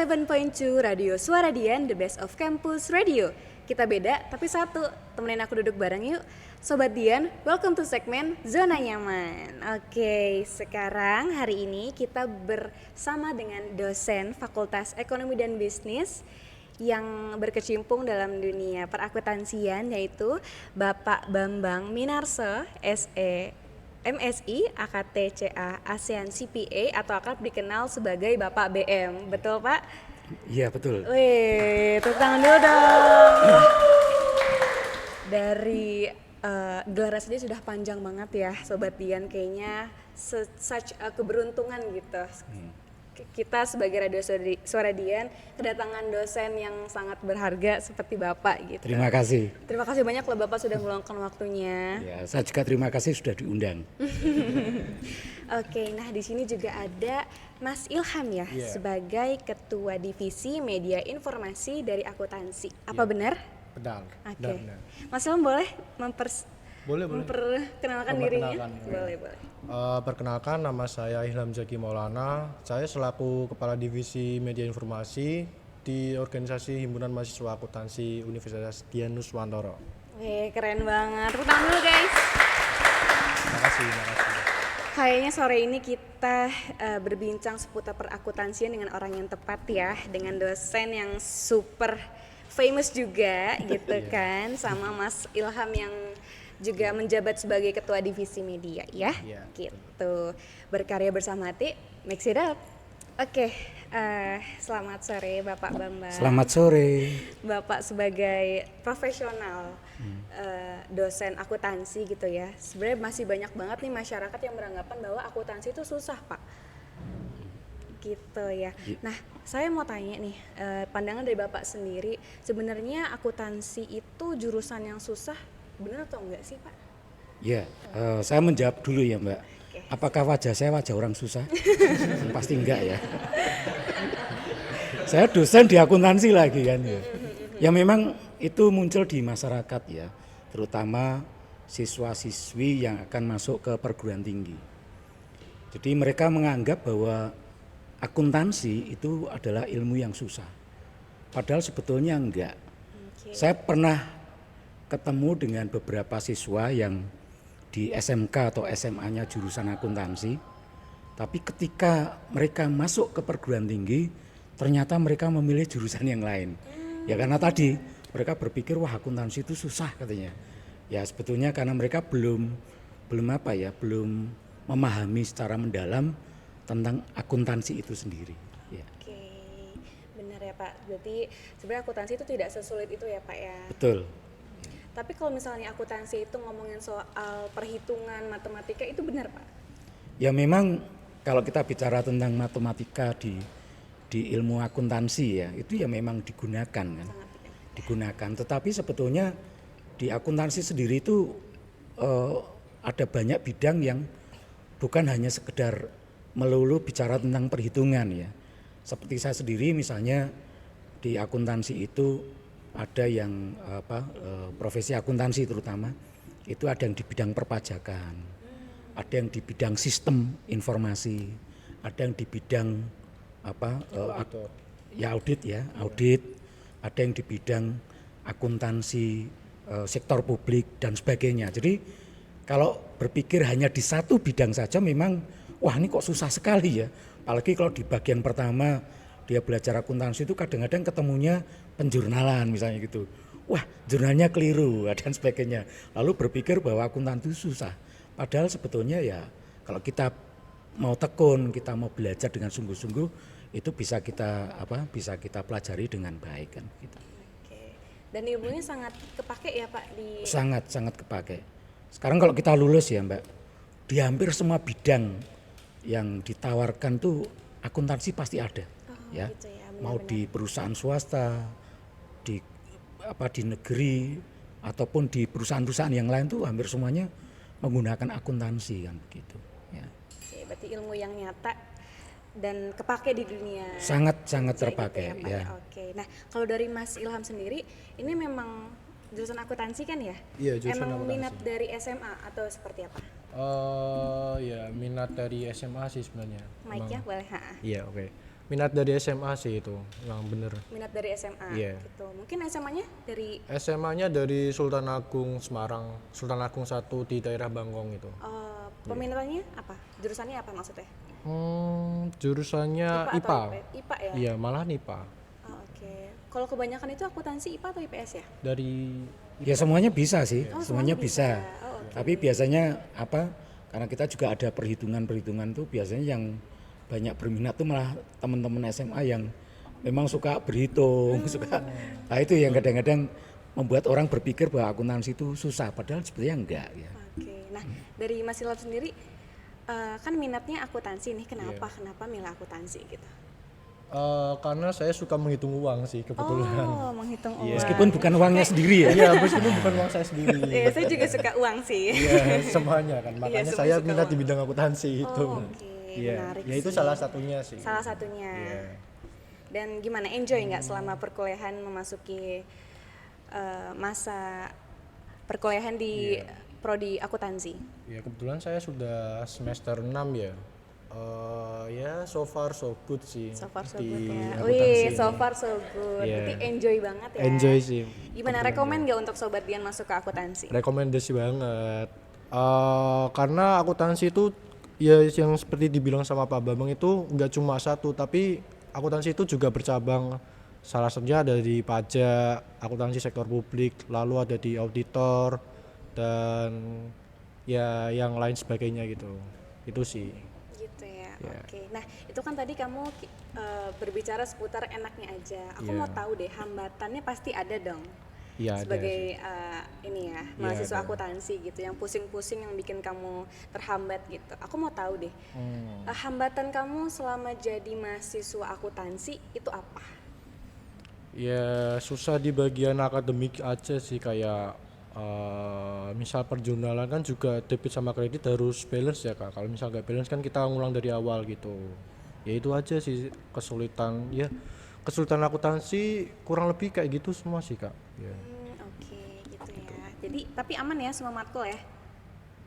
107.2 Radio Suara Dian, the best of campus radio. Kita beda tapi satu, temenin aku duduk bareng yuk. Sobat Dian, welcome to segmen Zona Nyaman. Oke, sekarang hari ini kita bersama dengan dosen Fakultas Ekonomi dan Bisnis yang berkecimpung dalam dunia perakuntansian, yaitu Bapak Bambang Minarso, SE MSI AKTCA ASEAN CPA atau akrab dikenal sebagai Bapak BM. Betul, Pak? Iya, betul. Wih, tepuk tangan dulu dong. Dari gelar saja sudah panjang banget ya, Sobat Dian. Kayaknya such a keberuntungan gitu. Kita sebagai Radio Suara Dian kedatangan dosen yang sangat berharga seperti Bapak gitu. Terima kasih. Terima kasih banyak loh Bapak sudah meluangkan waktunya. Ya, saya juga terima kasih sudah diundang. Oke, nah di sini juga ada Mas Ilham ya, sebagai Ketua Divisi Media Informasi dari Akuntansi. Apa benar? Benar. Oke. Mas Ilham boleh Boleh. memperkenalkan dirinya? Boleh. Perkenalkan, nama saya Ilham Zaki Maulana. Saya selaku Kepala Divisi Media Informasi di Organisasi Himpunan Mahasiswa Akuntansi Universitas Dian Nuswantara. Wih, keren banget. Tepuk tangan dulu guys. Terima kasih. Kayaknya sore ini kita berbincang seputar perakuntansian dengan orang yang tepat ya, dengan dosen yang super famous juga gitu kan, sama Mas Ilham yang juga menjabat sebagai Ketua Divisi Media ya, gitu. Berkarya bersama hati, mix it up. Oke, selamat sore Bapak Bambang. Selamat sore. Bapak sebagai profesional dosen akuntansi gitu ya, sebenarnya masih banyak banget nih masyarakat yang beranggapan bahwa akuntansi itu susah Pak, gitu ya. Nah, saya mau tanya nih, pandangan dari Bapak sendiri, sebenarnya akuntansi itu jurusan yang susah, benar atau enggak sih Pak? Ya, saya menjawab dulu ya Mbak. Apakah wajah saya wajah orang susah? Pasti enggak ya. Saya dosen di akuntansi lagi kan ya. Ya memang itu muncul di masyarakat ya, terutama siswa-siswi yang akan masuk ke perguruan tinggi. Jadi mereka menganggap bahwa akuntansi itu adalah ilmu yang susah. Padahal sebetulnya enggak. Saya pernah ketemu dengan beberapa siswa yang di SMK atau SMA-nya jurusan akuntansi. Tapi ketika mereka masuk ke perguruan tinggi, ternyata mereka memilih jurusan yang lain. Ya karena tadi mereka berpikir wah akuntansi itu susah katanya. Ya sebetulnya karena mereka belum memahami secara mendalam tentang akuntansi itu sendiri. Ya. Oke, benar ya Pak. Berarti sebenarnya akuntansi itu tidak sesulit itu ya Pak ya. Betul. Tapi kalau misalnya akuntansi itu ngomongin soal perhitungan matematika itu benar Pak? Ya memang kalau kita bicara tentang matematika di ilmu akuntansi ya itu ya memang digunakan kan. Digunakan. Tetapi sebetulnya di akuntansi sendiri itu ada banyak bidang yang bukan hanya sekedar melulu bicara tentang perhitungan ya. Seperti saya sendiri misalnya di akuntansi itu ada yang profesi akuntansi terutama itu ada yang di bidang perpajakan, ada yang di bidang sistem informasi, ada yang di bidang audit, ada yang di bidang akuntansi sektor publik dan sebagainya. Jadi kalau berpikir hanya di satu bidang saja memang wah ini kok susah sekali ya. Apalagi kalau di bagian pertama dia belajar akuntansi itu kadang-kadang ketemunya penjurnalan misalnya gitu. Wah jurnalnya keliru dan sebagainya. Lalu berpikir bahwa akuntan itu susah. Padahal sebetulnya ya kalau kita mau tekun, kita mau belajar dengan sungguh-sungguh itu bisa kita pelajari dengan baik kan gitu. Oke. Dan ilmunya sangat kepake ya Pak di sangat kepake. Sekarang kalau kita lulus ya Mbak, di hampir semua bidang yang ditawarkan tuh akuntansi pasti ada. Ya, gitu ya, mau di perusahaan swasta, di negeri ataupun di perusahaan-perusahaan yang lain tuh hampir semuanya menggunakan akuntansi kan begitu. Ya. Oke, berarti ilmu yang nyata dan kepake di dunia. Sangat Gitu terpakai. ya. Oke, nah kalau dari Mas Ilham sendiri, ini memang jurusan akuntansi kan ya? Iya, jurusan Emang akuntansi. minat dari SMA atau seperti apa? Ya minat dari SMA sih sebenarnya. Mic-nya boleh. Iya, oke. Minat dari SMA sih itu, yang bener. Minat dari SMA Iya. gitu. Mungkin SMA-nya dari SMA-nya dari Sultan Agung Semarang, Sultan Agung 1 di daerah Bangkong itu. peminatannya apa? Jurusannya apa maksudnya? Jurusannya IPA IPA. atau IPA ya? Iya, malah IPA. Oh, oke. Kalau kebanyakan itu akuntansi IPA atau IPS ya? Dari Ya semuanya bisa sih, Oh, semuanya semuanya bisa. bisa. Oh, oke. Tapi biasanya apa? Karena kita juga ada perhitungan-perhitungan tuh biasanya yang banyak berminat tuh malah teman-teman SMA yang memang suka berhitung, suka. Nah itu yang kadang-kadang membuat orang berpikir bahwa akuntansi itu susah, padahal sebenarnya enggak ya. Oke. Nah, dari Mas Ilham sendiri kan minatnya akuntansi nih. Kenapa? Iya. Kenapa milih akuntansi gitu? karena saya suka menghitung uang sih kebetulan. Oh, menghitung uang. Meskipun bukan uangnya sendiri ya. Iya, meskipun bukan uang saya sendiri. Iya, saya juga suka uang sih. Iya, semuanya kan. Makanya semuanya saya suka minat uang. di bidang akuntansi itu. Oh, oke. Iya, Menarik ya itu sih. salah satunya sih. Salah satunya. Iya. Dan gimana, enjoy nggak selama perkuliahan memasuki masa perkuliahan di Iya. prodi akuntansi? Ya kebetulan saya sudah semester 6 ya. Ya so far so good sih. So far so di good ya. akuntansi Wih, ini. so far so good. Iya. Berarti enjoy banget ya. Enjoy sih. Gimana, rekomen nggak untuk Sobat Dian masuk ke akuntansi? Rekomendasi banget. Karena akuntansi itu ya yang seperti dibilang sama Pak Bambang itu nggak cuma satu, tapi akuntansi itu juga bercabang. Salah satunya ada di pajak, akuntansi sektor publik, lalu ada di auditor dan ya yang lain sebagainya gitu. Itu sih. Gitu ya. Iya. Oke. Nah, itu kan tadi kamu berbicara seputar enaknya aja. Aku Iya. mau tahu deh, hambatannya pasti ada dong. Iya, ada Sebagai sih. ini ya, Iya, mahasiswa ada. akuntansi gitu, yang pusing-pusing yang bikin kamu terhambat gitu. Aku mau tahu deh, Hmm. hambatan kamu selama jadi mahasiswa akuntansi itu apa? Ya susah di bagian akademik aja sih, kayak misal perjurnalan kan juga debit sama kredit harus balance ya Kak. Kalau misal nggak balance kan kita ngulang dari awal gitu. Ya itu aja sih kesulitan. Ya kesulitan akuntansi kurang lebih kayak gitu semua sih Kak. Ya, Oke, gitu ya. Jadi tapi aman ya semua matkul ya?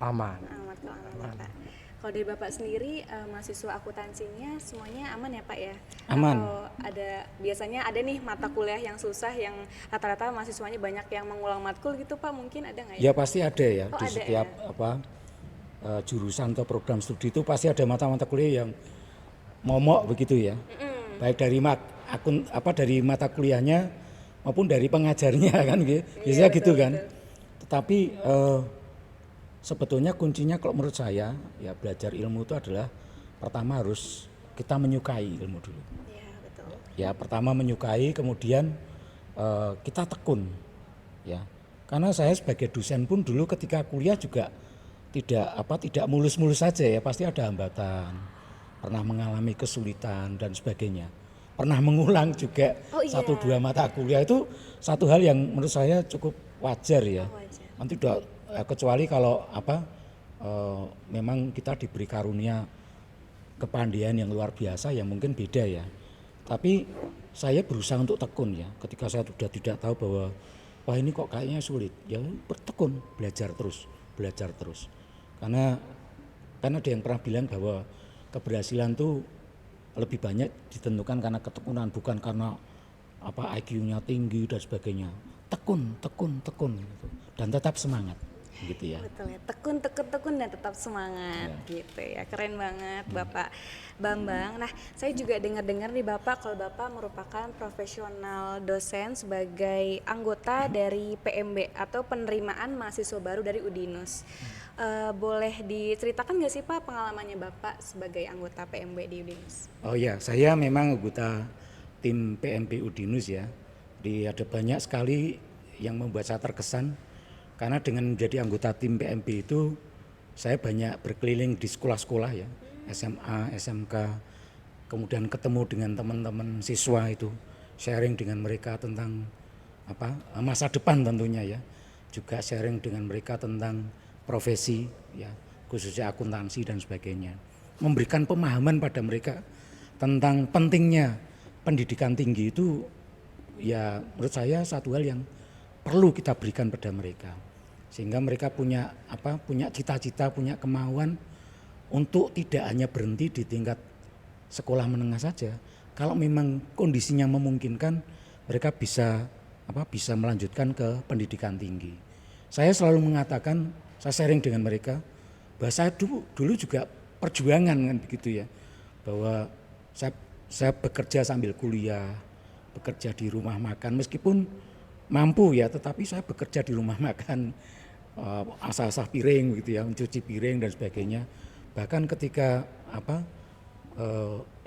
aman. Matkul aman, Bapak. Kalau dari Bapak sendiri mahasiswa akuntansinya semuanya aman ya Pak ya? Aman. Atau biasanya ada nih mata kuliah yang susah yang rata-rata mahasiswanya banyak yang mengulang matkul gitu Pak, mungkin ada nggak ya? Ya pasti ada ya Oh, di ada setiap jurusan atau program studi itu pasti ada mata-mata kuliah yang momok begitu ya. Baik dari dari mata kuliahnya maupun dari pengajarnya kan gitu. Biasanya gitu kan. Tetapi sebetulnya kuncinya kalau menurut saya ya belajar ilmu itu adalah pertama harus kita menyukai ilmu dulu. Iya, betul. Ya pertama menyukai, kemudian kita tekun ya. Karena saya sebagai dosen pun dulu ketika kuliah juga tidak mulus-mulus saja ya, pasti ada hambatan, pernah mengalami kesulitan dan sebagainya, pernah mengulang juga Oh, iya. 1-2 mata kuliah. Itu satu hal yang menurut saya cukup wajar ya. Wajar. Nanti kecuali kalau memang kita diberi karunia kepandaian yang luar biasa yang mungkin beda ya. Tapi saya berusaha untuk tekun ya. Ketika saya sudah tidak tahu bahwa wah ini kok kayaknya sulit, ya bertekun, belajar terus. Karena kan ada yang pernah bilang bahwa keberhasilan tuh lebih banyak ditentukan karena ketekunan, bukan karena IQ-nya tinggi dan sebagainya. Tekun gitu. Dan tetap semangat gitu ya. Betul ya, tekun dan tetap semangat gitu ya. Keren banget Bapak Bambang. Nah, saya juga dengar-dengar nih Bapak kalau Bapak merupakan profesional dosen sebagai anggota dari PMB atau penerimaan mahasiswa baru dari Udinus. Boleh diceritakan nggak sih Pak pengalamannya Bapak sebagai anggota PMB di Udinus? Oh ya, saya memang anggota tim PMB Udinus ya. Ada banyak sekali yang membuat saya terkesan karena dengan menjadi anggota tim PMB itu saya banyak berkeliling di sekolah-sekolah ya, SMA, SMK, kemudian ketemu dengan teman-teman siswa itu, sharing dengan mereka tentang masa depan tentunya ya, juga sharing dengan mereka tentang profesi ya, khususnya akuntansi dan sebagainya, memberikan pemahaman pada mereka tentang pentingnya pendidikan tinggi itu ya, menurut saya satu hal yang perlu kita berikan pada mereka sehingga mereka punya cita-cita, punya kemauan untuk tidak hanya berhenti di tingkat sekolah menengah saja, kalau memang kondisinya memungkinkan mereka bisa bisa melanjutkan ke pendidikan tinggi. Saya selalu mengatakan, saya sharing dengan mereka bahwa saya dulu juga perjuangan kan begitu ya, bahwa saya bekerja sambil kuliah, bekerja di rumah makan meskipun mampu ya, tetapi saya bekerja di rumah makan, asah-asah piring gitu ya, mencuci piring dan sebagainya. Bahkan ketika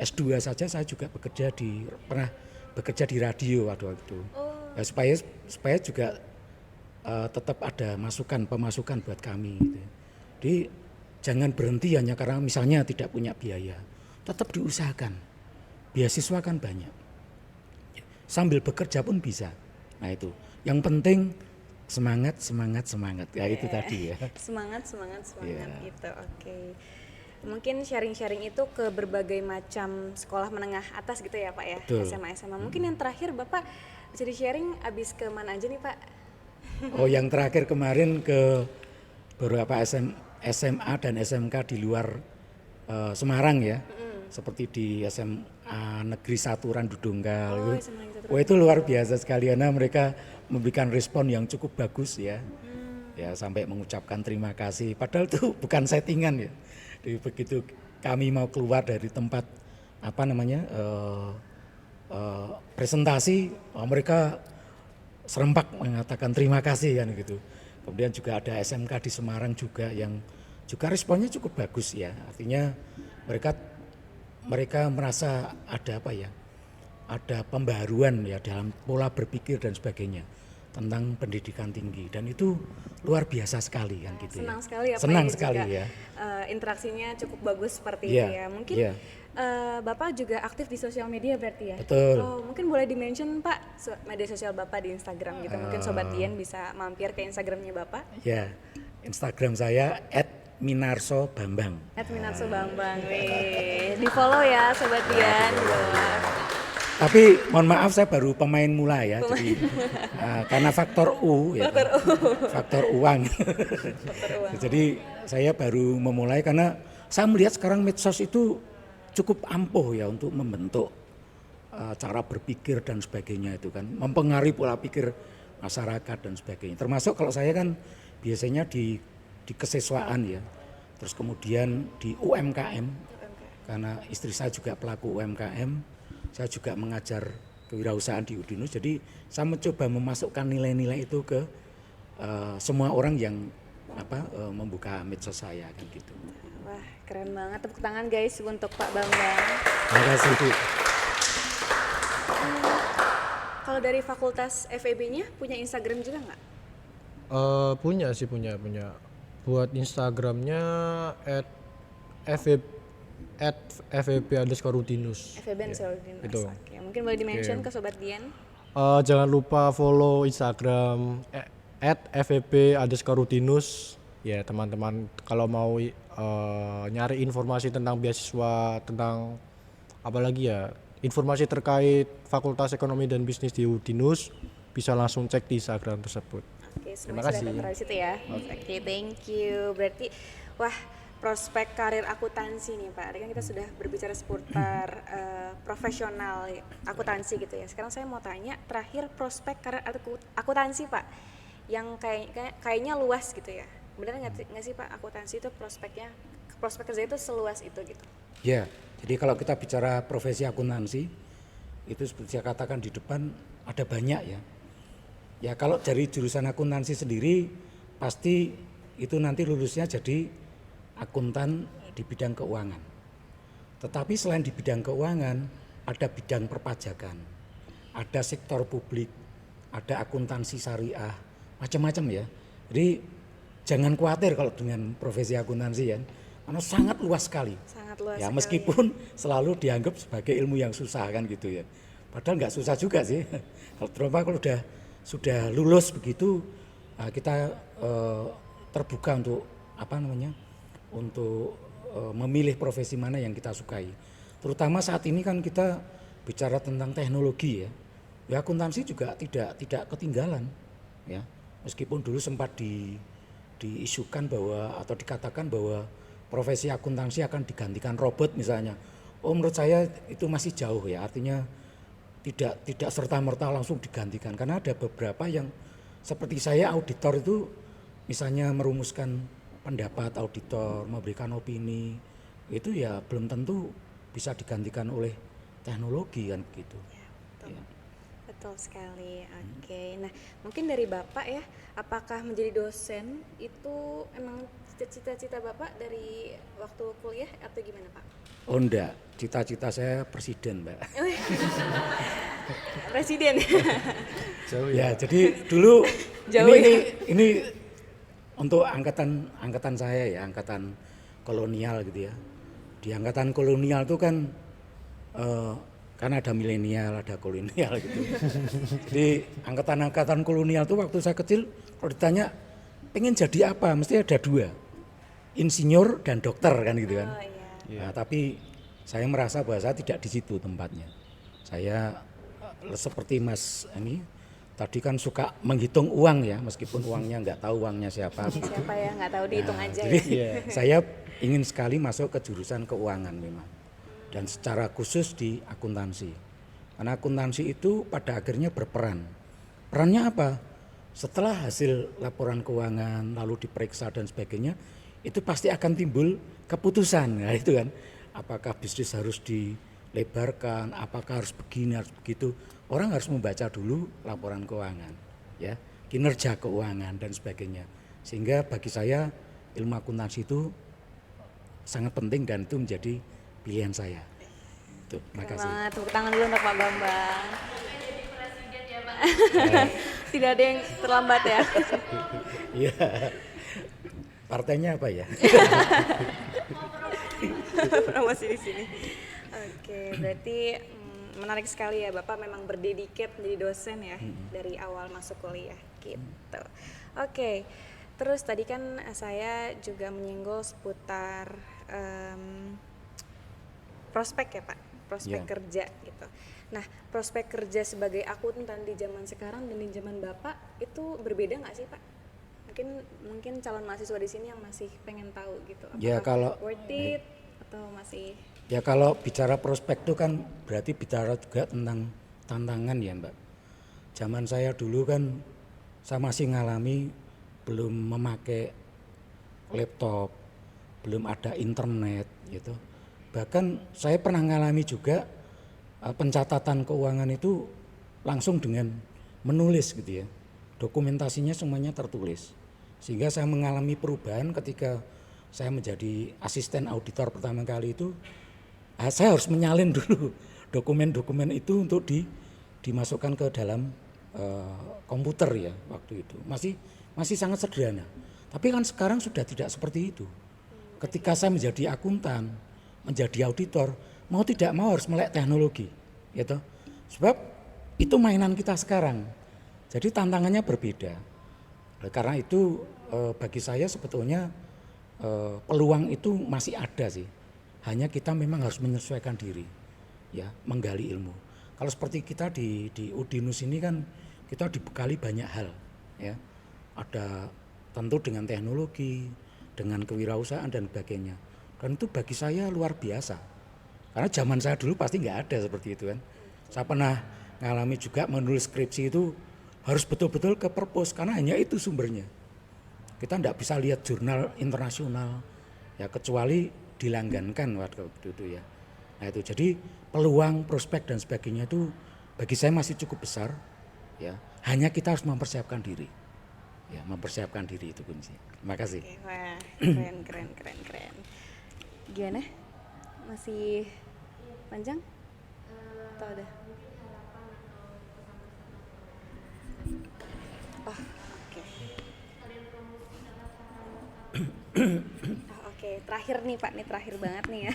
S2 saja saya juga pernah bekerja di radio waktu itu. Ya, supaya juga tetap ada pemasukan buat kami gitu. Jadi jangan berhenti hanya karena misalnya tidak punya biaya. Tetap diusahakan. Beasiswa kan banyak. Sambil bekerja pun bisa. Nah itu. Yang penting semangat. Ya itu tadi ya. Semangat Iya. gitu. Oke. Mungkin sharing-sharing itu ke berbagai macam sekolah menengah atas gitu ya Pak ya. Betul. SMA. Mungkin yang terakhir Bapak bisa di-sharing abis ke mana aja nih Pak? Oh yang terakhir kemarin ke beberapa SMA dan SMK di luar Semarang ya. Seperti di SMA Negeri 1 Randu Donggal. Oh, SMA Negeri 1 Wah itu luar biasa sekali karena mereka memberikan respon yang cukup bagus ya. Ya sampai mengucapkan terima kasih. Padahal itu bukan settingan ya. Jadi begitu kami mau keluar dari tempat presentasi, mereka serempak mengatakan terima kasih kan gitu. Kemudian juga ada SMK di Semarang juga yang juga responnya cukup bagus ya. Artinya mereka merasa ada ada pembaharuan ya dalam pola berpikir dan sebagainya tentang pendidikan tinggi dan itu luar biasa sekali kan gitu. Senang sekali ya Pak. Senang ini sekali juga, ya. Interaksinya cukup bagus seperti Iya, itu ya. Mungkin iya. Bapak juga aktif di sosial media berarti ya? Betul. Oh, mungkin boleh di-mention Pak media sosial Bapak di Instagram gitu. Mungkin Sobat Dian bisa mampir ke Instagramnya Bapak. Ya, Instagram saya @minarsobambang. @minarso Bambang. Wih, di follow ya Sobat Dian di bawah. Tapi mohon maaf saya baru pemain mula ya, jadi karena faktor U ya, faktor uang. Jadi saya baru memulai karena saya melihat sekarang medsos itu cukup ampuh ya untuk membentuk cara berpikir dan sebagainya itu kan, mempengaruhi pola pikir masyarakat dan sebagainya. Termasuk kalau saya kan biasanya di kesiswaan ya, terus kemudian di UMKM, karena istri saya juga pelaku UMKM. Saya juga mengajar kewirausahaan di Udinus, jadi saya mencoba memasukkan nilai-nilai itu ke semua orang yang membuka medsos saya kan gitu. Wah, keren banget. Tepuk tangan guys untuk Pak Bambang. Terima kasih Bu. Kalau dari Fakultas FEB-nya punya Instagram juga nggak? Punya. Buat Instagramnya @feb_rutinus. FEB Ansarudin. Itu. Oke, mungkin boleh di-mention ke Sobat Dian. Jangan lupa follow Instagram @feb_rutinus. Ya teman-teman kalau mau nyari informasi tentang beasiswa, tentang apalagi ya informasi terkait Fakultas Ekonomi dan Bisnis di Udinus bisa langsung cek di Instagram tersebut. Oke, Terima semuanya sudah kasih. tertera di situ ya. Oke, thank you. Berarti wah, prospek karir akuntansi nih Pak. Tadi kan kita sudah berbicara seputar profesional akuntansi gitu ya. Sekarang saya mau tanya terakhir prospek karir akuntansi Pak, yang kayaknya luas gitu ya. Benar nggak sih Pak, akuntansi itu prospek kerja itu seluas itu gitu? Ya, jadi kalau kita bicara profesi akuntansi itu seperti saya katakan di depan ada banyak ya. Ya kalau dari jurusan akuntansi sendiri pasti itu nanti lulusnya jadi akuntan di bidang keuangan. Tetapi selain di bidang keuangan, ada bidang perpajakan, ada sektor publik, ada akuntansi syariah, macam-macam ya. Jadi jangan khawatir kalau dengan profesi akuntansi ya, karena sangat luas sekali. Sangat luas Ya sekali. meskipun selalu dianggap sebagai ilmu yang susah kan gitu ya. Padahal nggak susah juga sih. Terutama kalau sudah lulus begitu, kita terbuka untuk untuk memilih profesi mana yang kita sukai. Terutama saat ini kan kita bicara tentang teknologi ya. Ya akuntansi juga tidak ketinggalan ya. Meskipun dulu sempat diisukan bahwa atau dikatakan bahwa profesi akuntansi akan digantikan robot misalnya. Oh, menurut saya itu masih jauh ya, artinya tidak serta-merta langsung digantikan karena ada beberapa yang seperti saya auditor itu misalnya merumuskan pendapat auditor, memberikan opini, itu ya belum tentu bisa digantikan oleh teknologi kan gitu. Betul. Ya. Betul sekali. Oke. Nah, mungkin dari Bapak ya, apakah menjadi dosen itu emang cita-cita Bapak dari waktu kuliah atau gimana, Pak? Oh enggak, cita-cita saya presiden, Mbak. Presiden. Jauh Ya, jadi dulu Jauh ini untuk angkatan saya ya, angkatan kolonial gitu ya. Di angkatan kolonial itu kan ada milenial, ada kolonial gitu. Jadi angkatan-angkatan kolonial itu waktu saya kecil kalau ditanya pengen jadi apa, mesti ada dua, insinyur dan dokter kan gitu kan. Oh iya. Nah, tapi saya merasa bahwa saya tidak di situ tempatnya. Saya seperti Mas ini tadi kan suka menghitung uang ya, meskipun uangnya nggak tahu uangnya siapa. Ini siapa ya, nggak tahu dihitung aja Jadi ya. saya ingin sekali masuk ke jurusan keuangan memang, dan secara khusus di akuntansi. Karena akuntansi itu pada akhirnya berperan. Perannya apa? Setelah hasil laporan keuangan lalu diperiksa dan sebagainya, itu pasti akan timbul keputusan. Nah itu kan, apakah bisnis harus dilebarkan, apakah harus begini, harus begitu. Orang harus membaca dulu laporan keuangan, ya, kinerja keuangan dan sebagainya. Sehingga bagi saya ilmu akuntansi itu sangat penting dan itu menjadi pilihan saya. Tuh, terima Keren kasih. banget. Tepuk tangan dulu untuk Pak Bambang. Tidak ada yang terlambat ya. Iya. Partainya apa ya? Promosi di sini. Oke, berarti menarik sekali ya, Bapak memang berdedikat menjadi dosen ya dari awal masuk kuliah gitu. Oke, terus tadi kan saya juga menyinggung seputar prospek ya Pak, prospek Ya. kerja gitu. Nah, prospek kerja sebagai akuntan di zaman sekarang dan di zaman Bapak itu berbeda nggak sih Pak? Mungkin calon mahasiswa di sini yang masih pengen tahu gitu. Ya, kalau- worth it atau masih Ya kalau bicara prospek itu kan berarti bicara juga tentang tantangan ya Mbak. Zaman saya dulu kan saya masih ngalami belum memakai laptop, belum ada internet gitu. Bahkan saya pernah ngalami juga pencatatan keuangan itu langsung dengan menulis gitu ya. Dokumentasinya semuanya tertulis. Sehingga saya mengalami perubahan ketika saya menjadi asisten auditor pertama kali itu. Saya harus menyalin dulu dokumen-dokumen itu untuk dimasukkan ke dalam komputer ya waktu itu. Masih sangat sederhana. Tapi kan sekarang sudah tidak seperti itu. Ketika saya menjadi akuntan, menjadi auditor, mau tidak mau harus melek teknologi, gitu. Sebab itu mainan kita sekarang. Jadi tantangannya berbeda. Karena itu bagi saya sebetulnya peluang itu masih ada sih. Hanya kita memang harus menyesuaikan diri, ya, menggali ilmu. Kalau seperti kita di Udinus ini kan kita dibekali banyak hal, ya. Ada tentu dengan teknologi, dengan kewirausahaan dan sebagainya. Dan itu bagi saya luar biasa. Karena zaman saya dulu pasti nggak ada seperti itu kan. Saya pernah ngalami juga menulis skripsi itu harus betul-betul ke perpus karena hanya itu sumbernya. Kita nggak bisa lihat jurnal internasional, ya kecuali dilanggankan waktu itu ya. Nah itu jadi peluang, prospek dan sebagainya itu bagi saya masih cukup besar, ya. Hanya kita harus mempersiapkan diri, ya, mempersiapkan diri itu kunci. Terima kasih. Oke, wah, keren. Gimana? Masih panjang? Atau udah? Oh, oke. Oke, terakhir nih Pak, nih terakhir banget nih ya.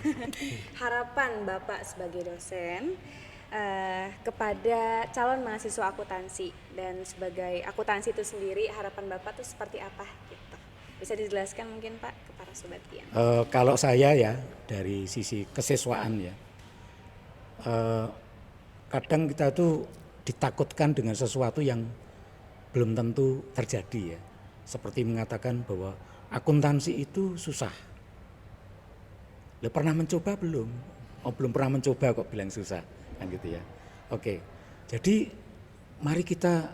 Harapan Bapak sebagai dosen kepada calon mahasiswa akuntansi dan sebagai akuntansi itu sendiri, harapan Bapak tuh seperti apa gitu? Bisa dijelaskan mungkin Pak ke para sobat Dian? Kalau saya ya dari sisi kesiswaan ya, kadang kita tuh ditakutkan dengan sesuatu yang belum tentu terjadi ya. Seperti mengatakan bahwa akuntansi itu susah. Pernah mencoba belum? oh belum pernah mencoba kok bilang susah kan gitu ya. Oke, jadi mari kita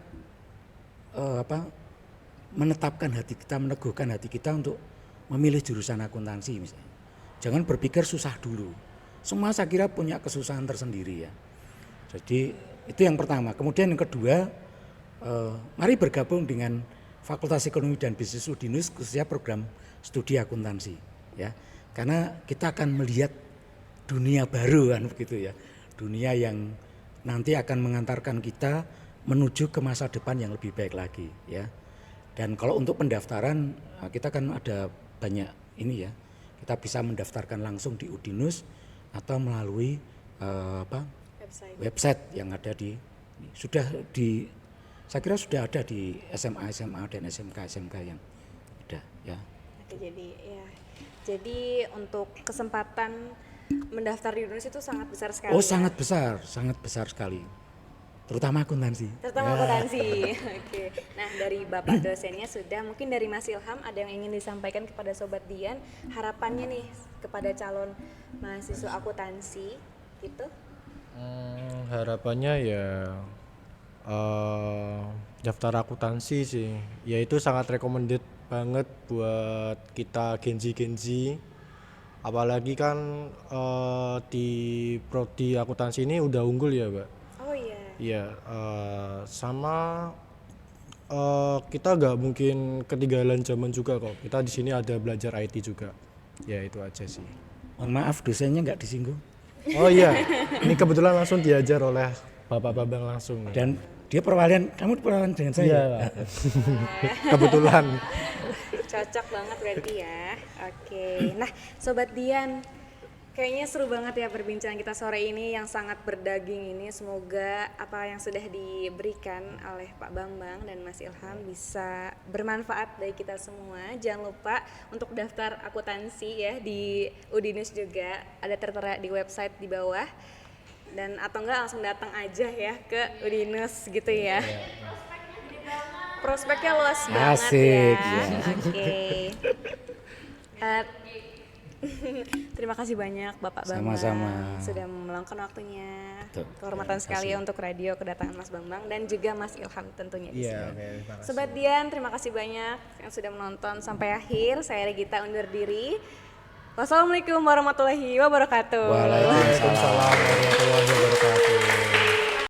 menetapkan hati kita, meneguhkan hati kita untuk memilih jurusan akuntansi misalnya. Jangan berpikir susah dulu. Semua saya kira punya kesusahan tersendiri ya. Jadi itu yang pertama. Kemudian yang kedua, mari bergabung dengan Fakultas Ekonomi dan Bisnis Udinus khususnya program studi akuntansi ya. Karena kita akan melihat dunia baru kan begitu ya. Dunia yang nanti akan mengantarkan kita menuju ke masa depan yang lebih baik lagi ya. Dan kalau untuk pendaftaran kita kan ada banyak ini ya. Kita bisa mendaftarkan langsung di Udinus atau melalui website yang ada saya kira sudah ada di SMA dan SMK yang ada ya. Oke, jadi untuk kesempatan mendaftar di Udinus itu sangat besar sekali. Oh, ya? sangat besar sekali. Terutama akuntansi. Akuntansi. Oke. Nah, dari Bapak dosennya sudah, mungkin dari Mas Ilham ada yang ingin disampaikan kepada Sobat Dian, harapannya nih kepada calon mahasiswa akuntansi gitu. Harapannya ya daftar akuntansi sih. Ya itu sangat recommended banget buat kita Genzi. Apalagi kan di prodi akuntansi ini udah unggul ya, Mbak. Oh iya. Iya, sama kita nggak mungkin ketinggalan zaman juga kok. Kita di sini ada belajar IT juga. Ya itu aja sih. Mohon maaf dosennya nggak disinggung. Oh iya, ini kebetulan langsung diajar oleh Bapak Bambang langsung. Dan dia kamu perwalian dengan saya. Iya, kebetulan. Cocok banget berarti ya. Oke. Nah, Sobat Dian, kayaknya seru banget ya perbincangan kita sore ini yang sangat berdaging ini. Semoga apa yang sudah diberikan oleh Pak Bambang dan Mas Ilham bisa bermanfaat bagi kita semua. Jangan lupa untuk daftar akuntansi ya di Udinus juga. Ada tertera di website di bawah. Dan atau enggak langsung datang aja ya ke Udinus gitu ya. Prospeknya luas banget Asik, ya. ya. Oke. Terima kasih banyak Bapak Bambang Sama-sama. sudah meluangkan waktunya. Betul. Kehormatan Terima sekali kasih. ya untuk radio kedatangan Mas Bambang dan juga Mas Ilham tentunya di Iya, sini. oke, terima kasih. Sobat Dian, terima kasih banyak yang sudah menonton sampai akhir. Saya Regita undur diri. Wassalamualaikum warahmatullahi wabarakatuh. Waalaikumsalam. Waalaikumsalam warahmatullahi wabarakatuh.